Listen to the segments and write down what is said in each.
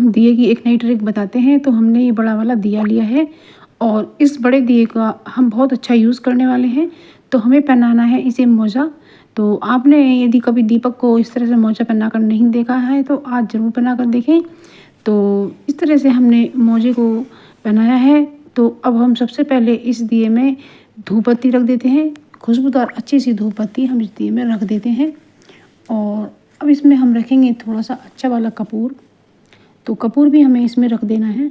दिए की एक नई ट्रिक बताते हैं। तो हमने ये बड़ा वाला दिया लिया है और इस बड़े दिए का हम बहुत अच्छा यूज़ करने वाले हैं। तो हमें पहनाना है इसे मोजा। तो आपने यदि कभी दीपक को इस तरह से मोजा पहना कर नहीं देखा है तो आज ज़रूर पहना कर देखें। तो इस तरह से हमने मोजे को पहनाया है। तो अब हम सबसे पहले इस दिए में धूप बत्ती रख देते हैं। खुशबूदार अच्छी सी धूप बत्ती हम इस दिए में रख देते हैं। और अब इसमें हम रखेंगे थोड़ा सा अच्छा वाला कपूर। तो कपूर भी हमें इसमें रख देना है।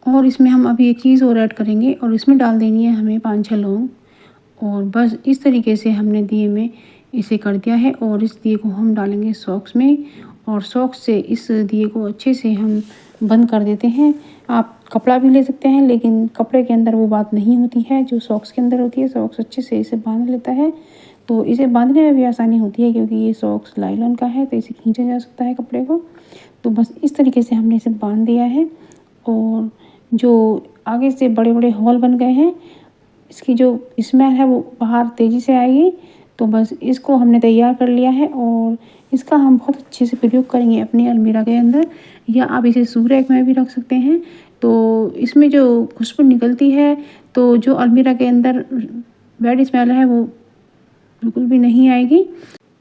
और इसमें हम अभी एक चीज़ और ऐड करेंगे और इसमें डाल देनी है हमें 5-6 लौंग। और बस इस तरीके से हमने दिए में इसे कर दिया है। और इस दिए को हम डालेंगे सॉक्स में और सॉक्स से इस दिए को अच्छे से हम बंद कर देते हैं। आप कपड़ा भी ले सकते हैं लेकिन कपड़े के अंदर वो बात नहीं होती है जो सॉक्स के अंदर होती है। सॉक्स अच्छे से इसे बांध लेता है। तो इसे बांधने में भी आसानी होती है क्योंकि ये सॉक्स लाइलॉन का है तो इसे खींचा जा सकता है कपड़े को। तो बस इस तरीके से हमने इसे बांध दिया है। और जो आगे से बड़े बड़े होल बन गए हैं, इसकी जो स्मेल है वो बाहर तेज़ी से आएगी। तो बस इसको हमने तैयार कर लिया है और इसका हम बहुत अच्छे से प्रयोग करेंगे अपनी अलमीरा के अंदर, या आप इसे शू रैक में भी रख सकते हैं। तो इसमें जो खुशबू निकलती है तो जो अलमीरा के अंदर बैड स्मेल है वो बिल्कुल भी नहीं आएगी।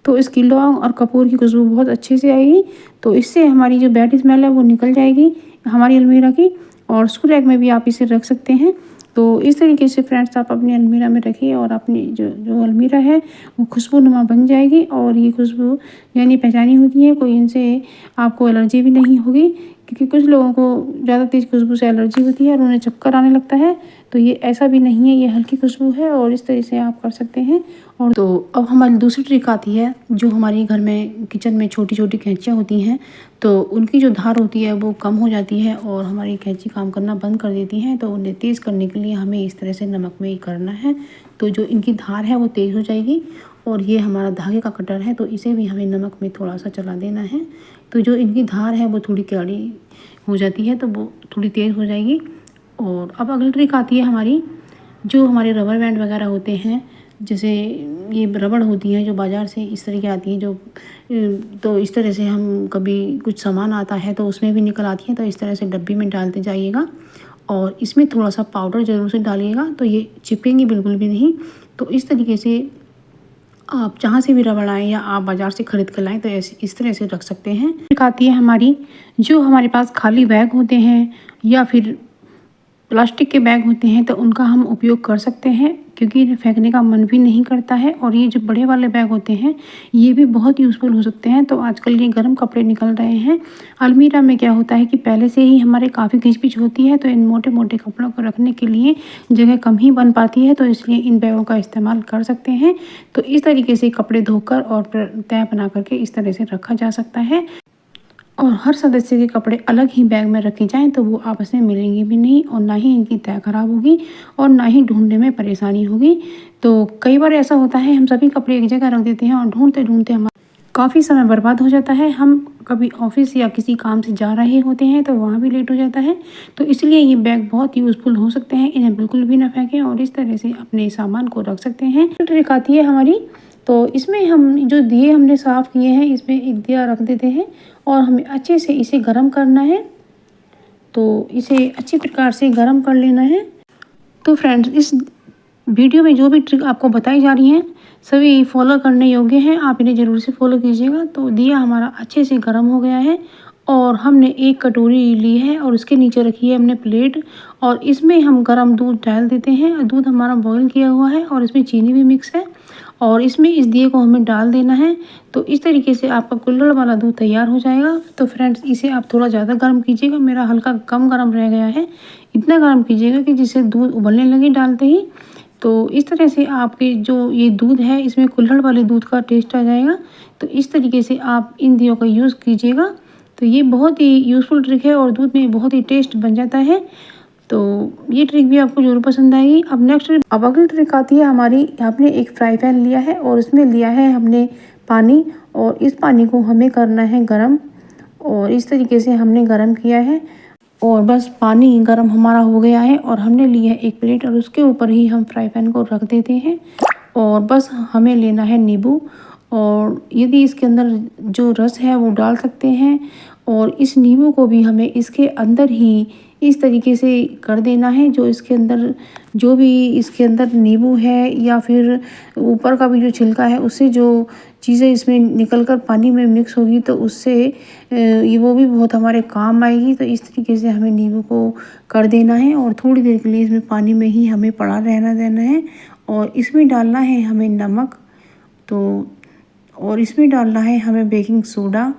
तो इसकी लौंग और कपूर की खुशबू बहुत अच्छे से आएगी। तो इससे हमारी जो बैड स्मेल है वो निकल जाएगी हमारी अलमीरा की। और शू रैक में भी आप इसे रख सकते हैं। तो इस तरीके से फ्रेंड्स आप अपनी अलमीरा में रखिए और अपनी जो अलमीरा है वो खुशबूनुमा बन जाएगी। और ये खुशबू यानी पहचानी होती है, कोई इनसे आपको एलर्जी भी नहीं होगी क्योंकि कुछ लोगों को ज़्यादा तेज़ खुशबू से एलर्जी होती है और उन्हें चक्कर आने लगता है। तो ये ऐसा भी नहीं है, ये हल्की खुशबू है और इस तरह से आप कर सकते हैं। और तो अब हमारी दूसरी ट्रिक आती है। जो हमारे घर में किचन में छोटी छोटी कैंचियाँ होती हैं तो उनकी जो धार होती है वो कम हो जाती है और हमारी कैंची काम करना बंद कर देती हैं। तो उन्हें तेज़ करने के लिए हमें इस तरह से नमक में ही करना है। तो जो इनकी धार है वो तेज़ हो जाएगी। और ये हमारा धागे का कटर है तो इसे भी हमें नमक में थोड़ा सा चला देना है। तो जो इनकी धार है वो थोड़ी कड़ी हो जाती है तो वो थोड़ी तेज़ हो जाएगी। और अब अगली ट्रिक आती है हमारी, जो हमारे रबर बैंड वगैरह होते हैं, जैसे ये रबड़ होती है जो बाज़ार से इस तरह की आती है जो तो इस तरह से हम कभी कुछ सामान आता है तो उसमें भी निकल आती है। तो इस तरह से डब्बी में डालते जाइएगा और इसमें थोड़ा सा पाउडर ज़रूर से डालिएगा तो ये चिपकेंगे बिल्कुल भी नहीं। तो इस तरीके से आप जहाँ से भी रबड़ आए या आप बाज़ार से ख़रीद कर लाएँ तो ऐसे इस तरह से रख सकते हैं। ट्रिक आती है हमारी, जो हमारे पास खाली बैग होते हैं या फिर प्लास्टिक के बैग होते हैं तो उनका हम उपयोग कर सकते हैं क्योंकि इन्हें फेंकने का मन भी नहीं करता है। और ये जो बड़े वाले बैग होते हैं ये भी बहुत यूज़फुल हो सकते हैं। तो आजकल ये गर्म कपड़े निकल रहे हैं। अलमीरा में क्या होता है कि पहले से ही हमारे काफ़ी घिच-पिच होती है तो इन मोटे मोटे कपड़ों को रखने के लिए जगह कम ही बन पाती है। तो इसलिए इन बैगों का इस्तेमाल कर सकते हैं। तो इस तरीके से कपड़े धोकर और तह बना करके इस तरह से रखा जा सकता है। और हर सदस्य के कपड़े अलग ही बैग में रखे जाएं तो वो आपस में मिलेंगे भी नहीं और ना ही इनकी तह खराब होगी और ना ही ढूंढने में परेशानी होगी। तो कई बार ऐसा होता है हम सभी कपड़े एक जगह रख देते हैं और ढूंढते ढूंढते हमारा काफ़ी समय बर्बाद हो जाता है। हम कभी ऑफिस या किसी काम से जा रहे होते हैं तो वहाँ भी लेट हो जाता है। तो इसलिए ये बैग बहुत यूज़फुल हो सकते हैं। इन्हें बिल्कुल भी ना फेंकें और इस तरह से अपने सामान को रख सकते हैं। ट्रिक आती है हमारी, तो इसमें हम जो दिए हमने साफ़ किए हैं इसमें एक दिया रख देते हैं और हमें अच्छे से इसे गर्म करना है। तो इसे अच्छी प्रकार से गर्म कर लेना है। तो फ्रेंड्स, इस वीडियो में जो भी ट्रिक आपको बताई जा रही हैं सभी फॉलो करने योग्य हैं। आप इन्हें ज़रूर से फॉलो कीजिएगा। तो दिया हमारा अच्छे से गर्म हो गया है और हमने एक कटोरी ली है और उसके नीचे रखी है हमने प्लेट और इसमें हम गर्म दूध डाल देते हैं। दूध हमारा बॉईल किया हुआ है और इसमें चीनी भी मिक्स है और इसमें इस दिए को हमें डाल देना है। तो इस तरीके से आपका कुल्हड़ वाला दूध तैयार हो जाएगा। तो फ्रेंड्स, इसे आप थोड़ा ज़्यादा गर्म कीजिएगा, मेरा हल्का कम गर्म रह गया है। इतना गर्म कीजिएगा कि जिससे दूध उबलने लगे डालते ही। तो इस तरह से आपके जो ये दूध है इसमें कुल्हड़ वाले दूध का टेस्ट आ जाएगा। तो इस तरीके से आप इन दियों का यूज़ कीजिएगा। तो ये बहुत ही यूज़फुल ट्रिक है और दूध में बहुत ही टेस्ट बन जाता है। तो ये ट्रिक भी आपको ज़रूर पसंद आएगी। अब अगली ट्रिक आती है हमारी। आपने एक फ्राई पैन लिया है और उसमें लिया है हमने पानी और इस पानी को हमें करना है गरम। और इस तरीके से हमने गरम किया है और बस पानी गरम हमारा हो गया है और हमने लिया है एक प्लेट और उसके ऊपर ही हम फ्राई पैन को रख देते हैं। और बस हमें लेना है नींबू और यदि इसके अंदर जो रस है वो डाल सकते हैं। और इस नींबू को भी हमें इसके अंदर ही इस तरीके से कर देना है, जो इसके अंदर जो भी इसके अंदर नींबू है या फिर ऊपर का भी जो छिलका है उससे जो चीज़ें इसमें निकल कर पानी में मिक्स होगी तो उससे ये वो भी बहुत हमारे काम आएगी। तो इस तरीके से हमें नींबू को कर देना है और थोड़ी देर के लिए इसमें पानी में ही हमें पड़ा रहना देना है। और इसमें डालना है हमें नमक, तो और इसमें डालना है हमें बेकिंग सोडा।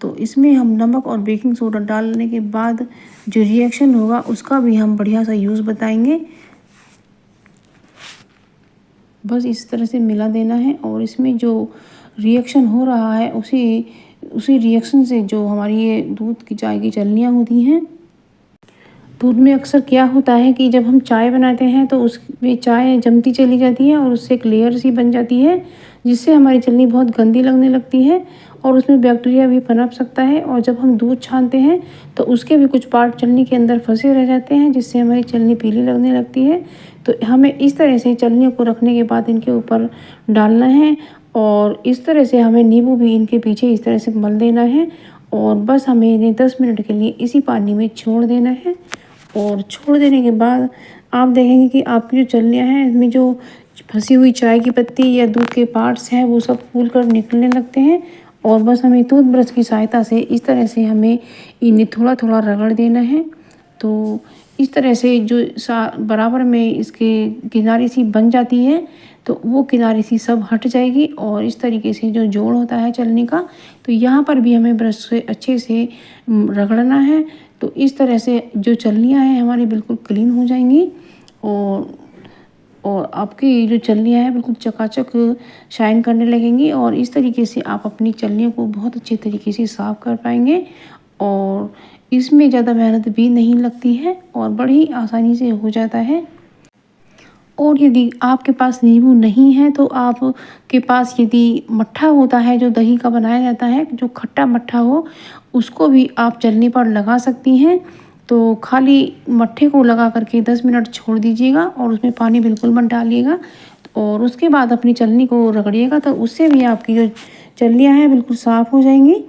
तो इसमें हम नमक और बेकिंग सोडा डालने के बाद जो रिएक्शन होगा उसका भी हम बढ़िया सा यूज़ बताएंगे। बस इस तरह से मिला देना है और इसमें जो रिएक्शन हो रहा है उसी रिएक्शन से जो हमारी ये दूध की चाय की चलनियाँ होती हैं। दूध में अक्सर क्या होता है कि जब हम चाय बनाते हैं तो उसमें चाय जमती चली जाती है और उससे एक लेयर सी बन जाती है, जिससे हमारी चलनी बहुत गंदी लगने लगती है और उसमें बैक्टीरिया भी पनप सकता है। और जब हम दूध छानते हैं तो उसके भी कुछ पार्ट चलनी के अंदर फंसे रह जाते हैं, जिससे हमारी चलनी पीली लगने लगती है। तो हमें इस तरह से चलनियों को रखने के बाद इनके ऊपर डालना है और इस तरह से हमें नींबू भी इनके पीछे इस तरह से मल देना है और बस हमें इन्हें 10 मिनट के लिए इसी पानी में छोड़ देना है। और छोड़ देने के बाद आप देखेंगे कि आपकी जो चलनियाँ हैं इसमें जो फंसी हुई चाय की पत्ती या दूध के पार्ट्स हैं वो सब फूल कर निकलने लगते हैं। और बस हमें टूथब्रश की सहायता से इस तरह से हमें इन्हें थोड़ा थोड़ा रगड़ देना है। तो इस तरह से जो बराबर में इसके किनारी सी बन जाती है तो वो किनारी सी सब हट जाएगी। और इस तरीके से जो जोड़ होता है चलनी का, तो यहाँ पर भी हमें ब्रश से अच्छे से रगड़ना है। तो इस तरह से जो चलनियाँ हैं हमारी बिल्कुल क्लीन हो जाएंगी और आपकी जो चलनियाँ हैं बिल्कुल चकाचक शाइन करने लगेंगी। और इस तरीके से आप अपनी चलनियों को बहुत अच्छे तरीके से साफ़ कर पाएंगे और इसमें ज़्यादा मेहनत भी नहीं लगती है और बड़ी आसानी से हो जाता है। और यदि आपके पास नींबू नहीं है तो आपके पास यदि मट्ठा होता है जो दही का बनाया जाता है, जो खट्टा मट्ठा हो, उसको भी आप चलनी पर लगा सकती हैं। तो खाली मट्ठे को लगा करके 10 मिनट छोड़ दीजिएगा और उसमें पानी बिल्कुल मत डालिएगा और उसके बाद अपनी चलनी को रगड़िएगा, तो उससे भी आपकी जो चलनियाँ हैं बिल्कुल साफ़ हो जाएंगी।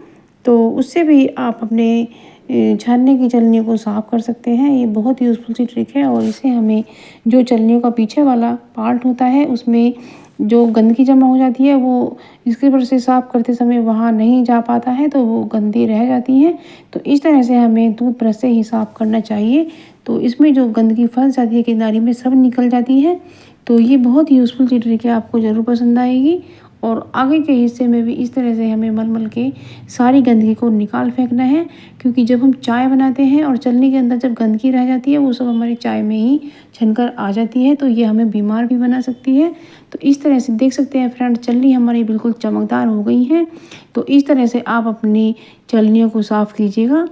तो उससे भी आप अपने छानने की चलनियों को साफ़ कर सकते हैं। ये बहुत यूज़फुल सी ट्रिक है और इसे हमें जो चलनियों का पीछे वाला पार्ट होता है उसमें जो गंदगी जमा हो जाती है वो इसके पर से साफ़ करते समय वहाँ नहीं जा पाता है, तो वो गंदी रह जाती हैं। तो इस तरह से हमें टूथब्रश से ही साफ़ करना चाहिए। तो इसमें जो गंदगी फंस जाती है किनारी में सब निकल जाती है। तो ये बहुत यूज़फुल सी ट्रिक है, आपको ज़रूर पसंद आएगी। और आगे के हिस्से में भी इस तरह से हमें मल के सारी गंदगी को निकाल फेंकना है, क्योंकि जब हम चाय बनाते हैं और चलनी के अंदर जब गंदगी रह जाती है वो सब हमारी चाय में ही छनकर आ जाती है, तो ये हमें बीमार भी बना सकती है। तो इस तरह से देख सकते हैं फ्रेंड, चलनी हमारी बिल्कुल चमकदार हो गई है। तो इस तरह से आप अपनी चलनियों को साफ़ कीजिएगा।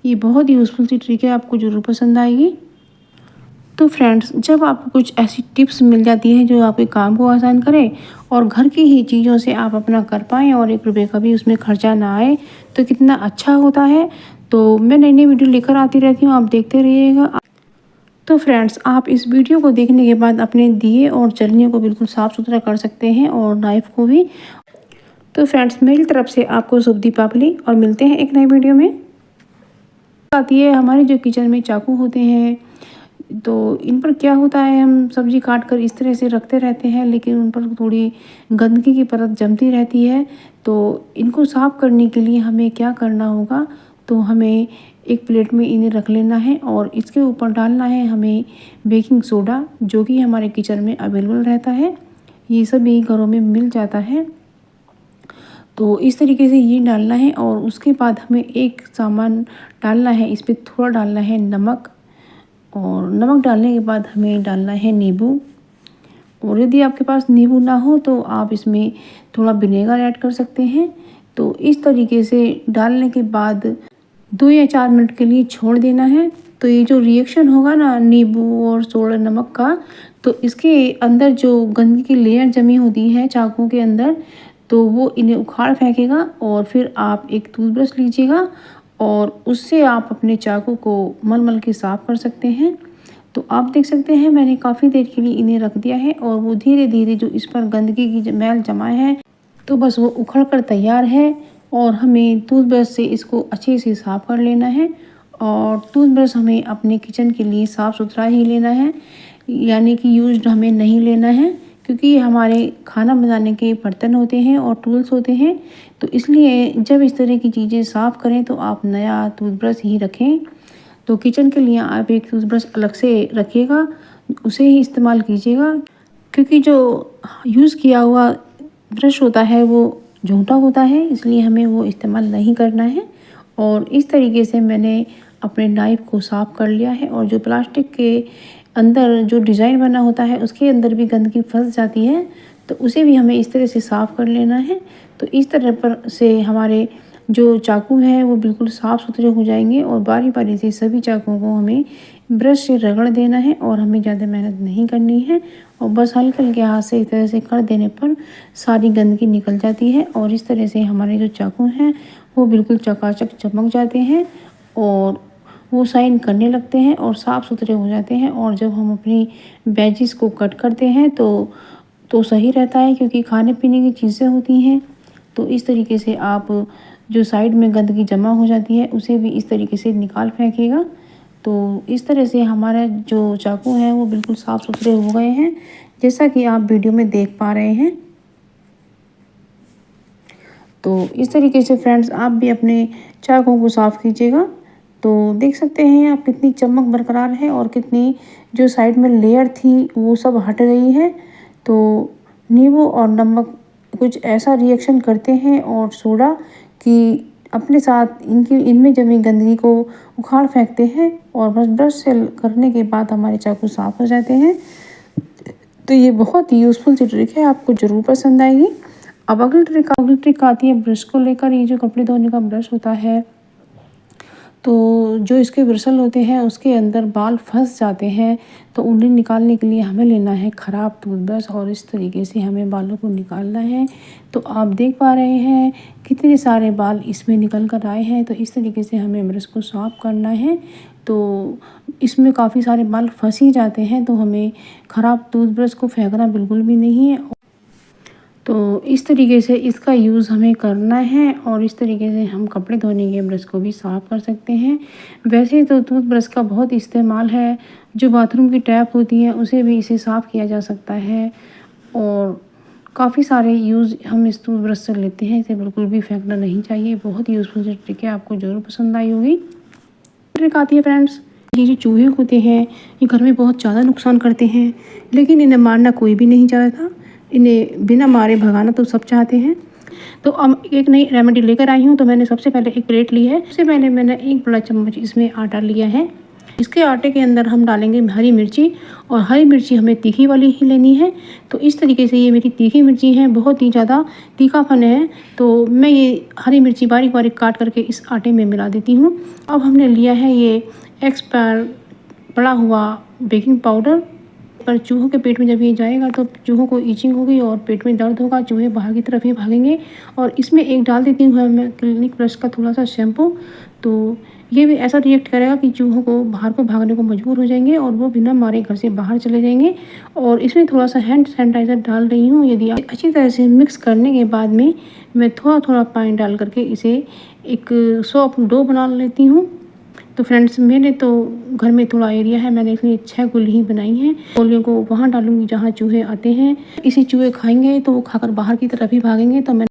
ये बहुत यूज़फुल सी ट्रिक है, आपको ज़रूर पसंद आएगी। तो फ्रेंड्स, जब आपको कुछ ऐसी टिप्स मिल जाती हैं जो आपके काम को आसान करें और घर की ही चीज़ों से आप अपना कर पाएँ और 1 रुपये का भी उसमें खर्चा ना आए, तो कितना अच्छा होता है। तो मैं नई नई वीडियो लेकर आती रहती हूँ, आप देखते रहिएगा। तो फ्रेंड्स, आप इस वीडियो को देखने के बाद अपने दिए और चलनियों को बिल्कुल साफ़ सुथरा कर सकते हैं और नाइफ़ को भी। तो फ्रेंड्स, मेरी तरफ से आपको शुभ दीपावली और मिलते हैं एक नई वीडियो में। आती है हमारे जो किचन में चाकू होते हैं, तो इन पर क्या होता है, हम सब्ज़ी काट कर इस तरह से रखते रहते हैं लेकिन उन पर थोड़ी गंदगी की परत जमती रहती है। तो इनको साफ़ करने के लिए हमें क्या करना होगा, तो हमें एक प्लेट में इन्हें रख लेना है और इसके ऊपर डालना है हमें बेकिंग सोडा, जो कि हमारे किचन में अवेलेबल रहता है। ये सभी घरों में मिल जाता है। तो इस तरीके से ये डालना है और उसके बाद हमें एक सामान डालना है, इस पर थोड़ा डालना है नमक और नमक डालने के बाद हमें डालना है नींबू। और यदि आपके पास नींबू ना हो तो आप इसमें थोड़ा विनेगर ऐड कर सकते हैं। तो इस तरीके से डालने के बाद 2 या 4 मिनट के लिए छोड़ देना है। तो ये जो रिएक्शन होगा ना नींबू और सोडा नमक का, तो इसके अंदर जो गंदगी की लेयर जमी होती है चाकू के अंदर, तो वो इन्हें उखाड़ फेंकेगा। और फिर आप एक टूथब्रश लीजिएगा और उससे आप अपने चाकू को मल के साफ़ कर सकते हैं। तो आप देख सकते हैं मैंने काफ़ी देर के लिए इन्हें रख दिया है और वो धीरे धीरे जो इस पर गंदगी की मैल जमा है तो बस वो उखड़ कर तैयार है। और हमें टूथब्रश से इसको अच्छे से साफ़ कर लेना है। और टूथब्रश हमें अपने किचन के लिए साफ़ सुथरा ही लेना है, यानी कि यूज्ड हमें नहीं लेना है, क्योंकि ये हमारे खाना बनाने के बर्तन होते हैं और टूल्स होते हैं। तो इसलिए जब इस तरह की चीज़ें साफ़ करें तो आप नया टूथब्रश ही रखें। तो किचन के लिए आप एक टूथब्रश अलग से रखिएगा, उसे ही इस्तेमाल कीजिएगा, क्योंकि जो यूज़ किया हुआ ब्रश होता है वो झूठा होता है, इसलिए हमें वो इस्तेमाल नहीं करना है। और इस तरीके से मैंने अपने नाइफ़ को साफ़ कर लिया है। और जो प्लास्टिक के अंदर जो डिज़ाइन बना होता है उसके अंदर भी गंदगी फंस जाती है, तो उसे भी हमें इस तरह से साफ़ कर लेना है। तो इस तरह पर से हमारे जो चाकू हैं वो बिल्कुल साफ़ सुथरे हो जाएंगे। और बारी बारी से सभी चाकुओं को हमें ब्रश से रगड़ देना है और हमें ज़्यादा मेहनत नहीं करनी है। और बस हल्के हल्के हाथ से इस तरह से कर देने पर सारी गंदगी निकल जाती है और इस तरह से हमारे जो चाकू हैं वो बिल्कुल चकाचक चमक जाते हैं और वो शाइन करने लगते हैं और साफ़ सुथरे हो जाते हैं। और जब हम अपनी वेजिस को कट करते हैं तो सही रहता है, क्योंकि खाने पीने की चीज़ें होती हैं। तो इस तरीके से आप जो साइड में गंदगी जमा हो जाती है उसे भी इस तरीके से निकाल फेंकिएगा। तो इस तरह से हमारा जो चाकू हैं वो बिल्कुल साफ़ सुथरे हो गए हैं, जैसा कि आप वीडियो में देख पा रहे हैं। तो इस तरीके से फ्रेंड्स आप भी अपने चाकू को साफ़ कीजिएगा। तो देख सकते हैं आप कितनी चमक बरकरार है और कितनी जो साइड में लेयर थी वो सब हट गई है। तो नींबू और नमक कुछ ऐसा रिएक्शन करते हैं और सोडा कि अपने साथ इनमें जमी गंदगी को उखाड़ फेंकते हैं और बस ब्रश से करने के बाद हमारे चाकू साफ़ हो जाते हैं। तो ये बहुत ही यूज़फुल सी ट्रिक है, आपको ज़रूर पसंद आएगी। अब अगली ट्रिक आती है ब्रश को लेकर। ये जो कपड़े धोने का ब्रश होता है तो जो इसके ब्रिसल होते हैं उसके अंदर बाल फंस जाते हैं, तो उन्हें निकालने के लिए हमें लेना है ख़राब टूथब्रश और इस तरीके से हमें बालों को निकालना है। तो आप देख पा रहे हैं कितने सारे बाल इसमें निकल कर आए हैं। तो इस तरीके से हमें ब्रश को साफ़ करना है। तो इसमें काफ़ी सारे बाल फंस ही जाते हैं, तो हमें ख़राब टूथब्रश को फेंकना बिल्कुल भी नहीं है। तो इस तरीके से इसका यूज़ हमें करना है और इस तरीके से हम कपड़े धोने के ब्रश को भी साफ़ कर सकते हैं। वैसे तो टूथब्रश का बहुत इस्तेमाल है, जो बाथरूम की टैप होती है उसे भी इसे साफ़ किया जा सकता है। और काफ़ी सारे यूज़ हम इस टूथब्रश से लेते हैं, इसे बिल्कुल भी फेंकना नहीं चाहिए। बहुत यूज़फुल सी ट्रिक है, आपको ज़रूर पसंद आई होगी। ट्रिक आती है फ्रेंड्स, ये जो चूहे होते हैं ये घर में बहुत ज़्यादा नुकसान करते हैं, लेकिन इन्हें मारना कोई भी नहीं चाहता। इन्हें बिना मारे भगाना तो सब चाहते हैं। तो अब एक नई रेमेडी लेकर आई हूँ। तो मैंने सबसे पहले एक प्लेट ली है, सबसे पहले मैंने 1 बड़ा चम्मच इसमें आटा लिया है। इसके आटे के अंदर हम डालेंगे हरी मिर्ची, और हरी मिर्ची हमें तीखी वाली ही लेनी है। तो इस तरीके से ये मेरी तीखी मिर्ची है, बहुत ही ज़्यादा तीखापन है, तो मैं ये हरी मिर्ची बारीक बारीक काट करके इस आटे में मिला देती हूँ। अब हमने लिया है ये एक्सपायर पड़ा हुआ बेकिंग पाउडर। पर चूहों के पेट में जब ये जाएगा तो चूहों को ईचिंग होगी और पेट में दर्द होगा, चूहे बाहर की तरफ ही भागेंगे। और इसमें एक डाल देती हूँ मैं क्लिनिक प्लस का थोड़ा सा शैम्पू। तो ये भी ऐसा रिएक्ट करेगा कि चूहों को बाहर को भागने को मजबूर हो जाएंगे और वो बिना मारे घर से बाहर चले जाएंगे। और इसमें थोड़ा सा हैंड सैनिटाइज़र डाल रही हूँ। यदि अच्छी तरह से मिक्स करने के बाद में मैं थोड़ा थोड़ा पानी डाल करके इसे एक सॉफ्ट डो बना लेती हूँ। तो फ्रेंड्स मैंने तो घर में थोड़ा एरिया है, मैंने इसलिए 6 गोली ही बनाई हैं। गोलियों को वहाँ डालूंगी जहाँ चूहे आते हैं। इसे चूहे खाएंगे तो वो खाकर बाहर की तरफ ही भागेंगे। तो मैं